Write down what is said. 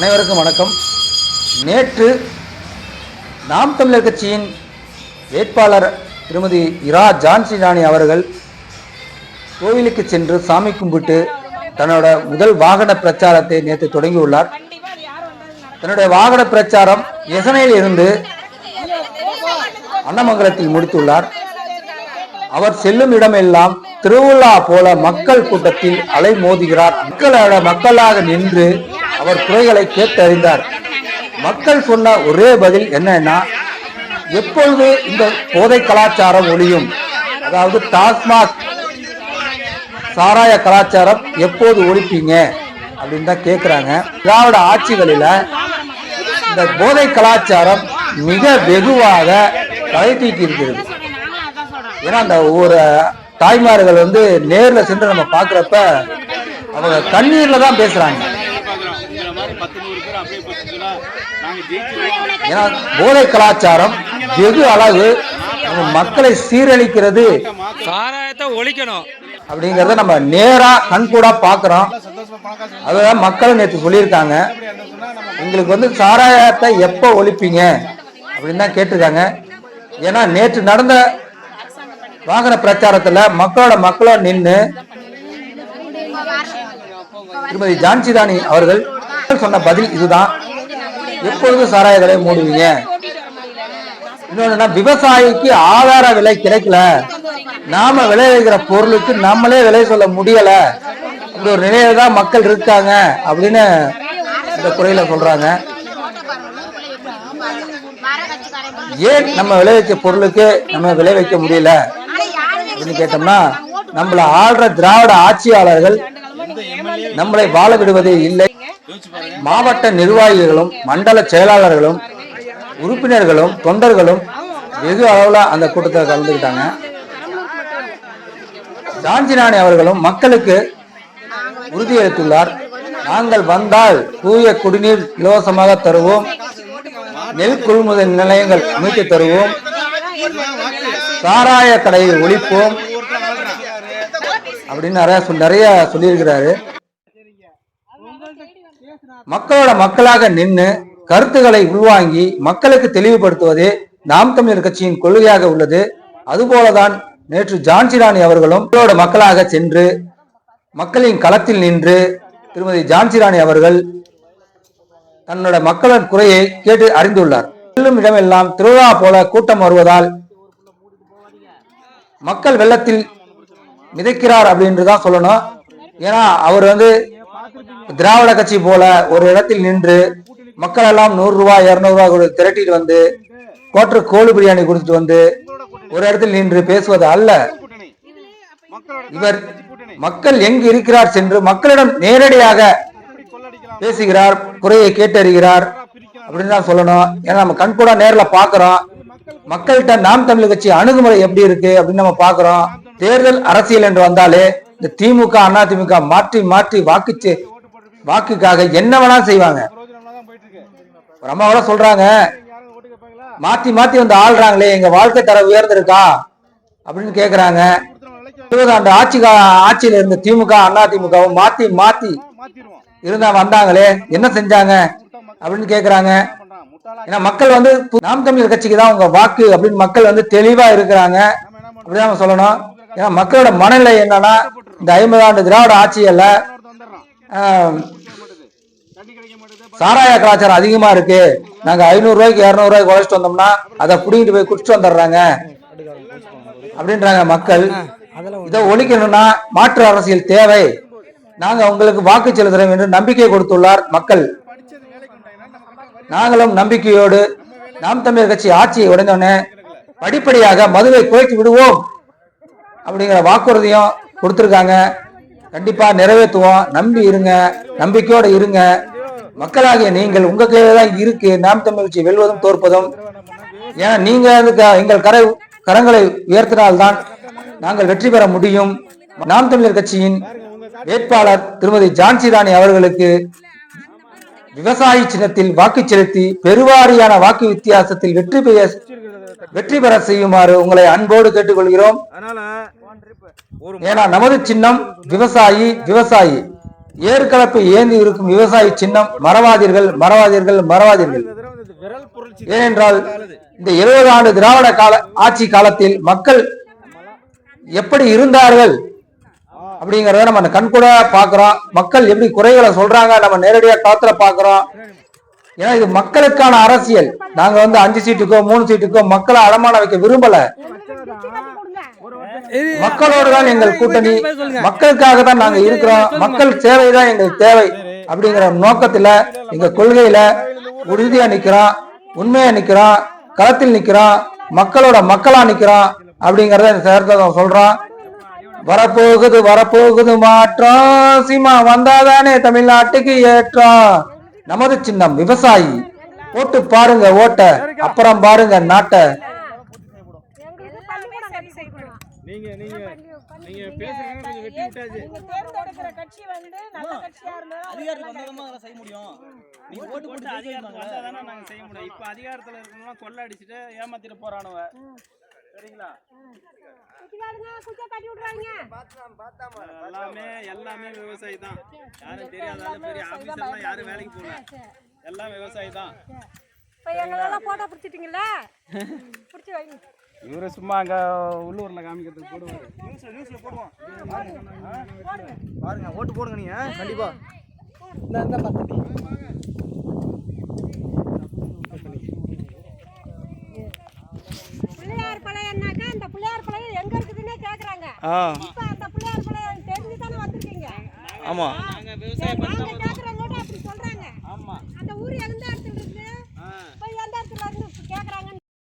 அனைவருக்கும் வணக்கம். நேற்று நாம் தமிழர் கட்சியின் வேட்பாளர் திருமதி இரா ஜான்சி ராணி அவர்கள் கோவிலுக்கு சென்று சாமி கும்பிட்டு தன்னோட முதல் வாகன பிரச்சாரத்தை நேற்று தொடங்கியுள்ளார். தன்னுடைய வாகன பிரச்சாரம் எசனையில் இருந்து அன்னமங்கலத்தில் முடித்துள்ளார். அவர் செல்லும் இடமெல்லாம் திருவிழா போல மக்கள் கூட்டத்தில் அலை மோதுகிறார். மக்களாக நின்று அவர் குறைகளை கேட்டறிந்தார். மக்கள் சொன்ன ஒரே பதில் என்னன்னா, எப்பொழுது இந்த போதை கலாச்சாரம் ஒழியும், அதாவது டாஸ்மாக் சாராய கலாச்சாரம் எப்போது ஒழிப்பீங்க அப்படின்னு தான் கேட்குறாங்க. திராவிட ஆட்சிகளில் இந்த போதை கலாச்சாரம் மிக வெகுவாக தலை தூக்கி இருக்கிறது. ஏன்னா அந்த ஒவ்வொரு தாய்மார்கள் நேரில் சென்று நம்ம பார்க்குறப்ப அவங்க கண்ணீரில் தான் பேசுகிறாங்க. ஏன்னா போதை கலாச்சாரம் வெகு அளவு மக்களை சீரழிக்கிறது, சாராயத்தை ஒழிக்கணும் அப்படிங்கறத நம்ம நேரா கண்கூடா பாக்குறோம். அதுதான் மக்கள் நேற்று சொல்லியிருக்காங்க, எங்களுக்கு சாராயத்தை எப்ப ஒழிப்பீங்க அப்படின்னு தான் கேட்டிருக்காங்க. ஏன்னா நேற்று நடந்த வாகன பிரச்சாரத்துல மக்களோட நின்று திருமதி ஜான்சி ராணி அவர்கள் சொன்ன பதில் இதுதான், எப்பொழுது சாராய கடை மூடுவீங்க. இன்னொன்னு, விவசாயிக்கு ஆதார விலை கிடைக்கல, நாம விளைவிக்கிற பொருளுக்கு நம்மளே விலை சொல்ல முடியல, அப்படி ஒரு நிலையில தான் மக்கள் இருக்காங்க அப்படின்னு இந்த குறையில சொல்றாங்க. ஏன் நம்ம விளைவிச்ச பொருளுக்கு நம்ம விளை வைக்க முடியல அப்படின்னு கேட்டோம்னா, நம்மள ஆள்ற திராவிட ஆட்சியாளர்கள் நம்மளை வாழ விடுவதே இல்லை. மாவட்ட நிர்வாகிகளும் மண்டல செயலாளர்களும் உறுப்பினர்களும் தொண்டர்களும் வெகு அளவுல அந்த கூட்டத்தில் கலந்துக்கிட்டாங்க. ஜான்சி ராணி அவர்களும் மக்களுக்கு உறுதியளித்துள்ளார், நாங்கள் வந்தால் தூய குடிநீர் இலவசமாக தருவோம், நெல் கொள்முதல் நிலையங்கள் அமைத்து தருவோம், சாராய கடையை ஒழிப்போம் அப்படின்னு நிறைய சொல்லியிருக்கிறாரு. மக்களாக நின்று கருத்துக்களை உள்வாங்கி மக்களுக்கு தெளிவுபடுத்துவதே நாம் தமிழர் கட்சியின் கொள்கையாக உள்ளது. அதுபோலதான் நேற்று ஜான்சி ராணி அவர்களும் மக்களாக சென்று மக்களின் களத்தில் நின்று திருமதி ஜான்சி ராணி அவர்கள் தன்னோட மக்களின் குறையை கேட்டு அறிந்துள்ளார். செல்லும் இடமெல்லாம் திருவிழா போல கூட்டம் வருவதால் மக்கள் வெள்ளத்தில் மிதக்கிறார் அப்படின்றுதான் சொல்லணும். ஏன்னா அவர் திராவிட கட்சி போல ஒரு இடத்தில் நின்று மக்கள் எல்லாம் 100 ரூபாய் 200 ரூபாய் திரட்டிட்டு கோட்டர் கோழி பிரியாணி கொடுத்துட்டு ஒரு இடத்தில் நின்று பேசுவது அல்ல. இவர் மக்கள் எங்கு இருக்கிறார் சென்று மக்களிடம் நேரடியாக பேசுகிறார், குறையை கேட்டறிகிறார் அப்படின்னு தான் சொல்லணும். ஏன்னா நம்ம கண்கூடா நேர்ல பாக்குறோம், மக்கள்கிட்ட நாம் தமிழர் கட்சி அணுகுமுறை எப்படி இருக்கு அப்படின்னு நம்ம பாக்குறோம். தேர்தல் அரசியல் என்று வந்தாலே இந்த திமுக அதிமுக மாற்றி மாற்றி வாக்குக்காக என்ன வேணா செய்வாங்க. அம்மாவோட சொல்றாங்க, மாத்தி மாத்தி ஆள்றாங்களே, எங்க வாழ்க்கை தர உயர்ந்திருக்கா அப்படின்னு கேக்குறாங்க. 20 ஆண்டு ஆட்சியில இருந்த திமுக அதிமுகவும் மாத்தி மாத்தி இருந்தா வந்தாங்களே, என்ன செஞ்சாங்க அப்படின்னு கேக்குறாங்க. ஏன்னா மக்கள் நாம் தமிழர் கட்சிக்கு தான் உங்க வாக்கு அப்படின்னு மக்கள் தெளிவா இருக்கிறாங்க அப்படிதான் சொல்லணும். ஏன்னா மக்களோட மனநிலை என்னன்னா, இந்த 50 ஆண்டு திராவிட ஆட்சியில சாராய கலாச்சாரம் அதிகமா இருக்கு, நாங்க 500 ரூபாய்க்கு 200 ரூபாய்க்கு உழைச்சிட்டு வந்தோம்னா அதை புடிங்கிட்டு போய் குடிச்சிட்டு வந்துடுறாங்க அப்படின்றாங்க மக்கள். இதை ஒழிக்கணும்னா மாற்று அரசியல் தேவை, நாங்க உங்களுக்கு வாக்கு செலுத்துறோம் என்று நம்பிக்கை கொடுத்துள்ளார் மக்கள். நாங்களும் நம்பிக்கையோடு நாம் தமிழர் கட்சி ஆட்சியை உடைந்தோடனே படிப்படியாக மதுவை குறைத்து விடுவோம் அப்படிங்கிற வாக்குறுதியும் கொடுத்திருக்காங்க. கண்டிப்பா நிறைவேற்றுவோம், நம்பி இருங்க, நம்பிக்கையோட இருங்க. மக்களாகிய நீங்கள் உங்க கையில தான் இருக்கு நாம் தமிழர் கட்சி வெல்வதும் தோற்பதும். ஏன்னா நீங்க எங்கள் கரங்களை உயர்த்தினால்தான் நாங்கள் வெற்றி பெற முடியும். நாம் தமிழர் கட்சியின் வேட்பாளர் திருமதி ஜான்சி ராணி அவர்களுக்கு விவசாயி சின்னத்தில் வாக்கு செலுத்தி பெருவாரியான வாக்கு வித்தியாசத்தில் வெற்றி பெற செய்யுமாறு உங்களை அன்போடு கேட்டுக்கொள்கிறோம். ஏன்னா நமது சின்னம் விவசாயி. ஏற்கலப்பு ஏந்தி இருக்கும் விவசாயி சின்னம் மறவாதீர்கள், மறவாதீர்கள், மறவாதீர்கள். ஏனென்றால் இந்த 70 ஆண்டு திராவிட கால ஆட்சி காலத்தில் மக்கள் எப்படி இருந்தார்கள் அப்படிங்கறத நம்ம கண்கூட பாக்குறோம். மக்கள் எப்படி குறைகளை சொல்றாங்க நம்ம நேரடியா காத்துல பாக்குறோம். ஏன்னா இது மக்களுக்கான அரசியல். நாங்க 5 சீட்டுக்கோ 3 சீட்டுக்கோ மக்களை அடமான வைக்க விரும்பல. மக்களோடு தான் எங்கள் கூட்டணி, மக்களுக்காக தான் நாங்க இருக்கிறோம், மக்கள் சேவைதான் எங்களுக்கு தேவை அப்படிங்கிற நோக்கத்துல எங்க கொள்கையில உறுதியா நிக்கிறோம், உண்மையா நிக்கிறோம், களத்தில் நிக்கிறோம், மக்களோட மக்களா நிக்கிறோம் அப்படிங்கறத இந்த நேரத்துல சொல்றோம். வரப்போகுது வரப்போகுது மாற்றம், சீமா வந்தாதானே தமிழ்நாட்டுக்கு ஏற்றம். நமது சின்னம் விவசாயி, போட்டு பாருங்க ஓட்ட, அப்புறம் பாருங்க நாட்டை. நீங்க பேசுறீங்க கொஞ்சம் வெட்டி விட்டாச்சு. நீங்க தேர்ந்தெடுக்கிற கட்சி நல்ல கட்சியா இருந்தா அதிகாரத்துல வந்ததமா அதெல்லாம் செய்ய முடியும். நீங்க ஓட்டு போட்டு அதிகாரத்துல வந்தா தானே நாங்க செய்ய முடியும். இப்ப அதிகாரத்துல இருக்கறவங்க கொள்ள அடிச்சிட்டு ஏமாத்திட்டு போறானவ. சரிங்களா? குச்சா கட்டி விடுறாங்க. எல்லாமே விவசாயி தான். யாரும் தெரியாதாலும் பெரிய ஆபீசர்லாம் யாரும் வேலைக்கு போகல. எல்லாம் விவசாயி தான். இப்ப எங்களெல்லாம் போட்டோ பிடிச்சிட்டீங்களா? பிடிச்சி வைங்க. இவரு சும்மா அங்க உள்ளூர்ல காமிக்கிறதுக்கு போடுவாரு. நியூஸ்ல போடுவோம். பாருங்க ஓட்டு போடுங்க நீங்க கண்டிப்பா. இந்த பத்தடி பிள்ளையார் பழையன்னாக்கா இந்த பிள்ளையார் பழைய எங்க இருக்குதுன்னே கேக்குறாங்க. இப்ப அந்த பிள்ளையார் பழைய தெரிஞ்சு தானே வந்திருக்கீங்க. ஆமா நாங்க விவசாயம் பண்ணா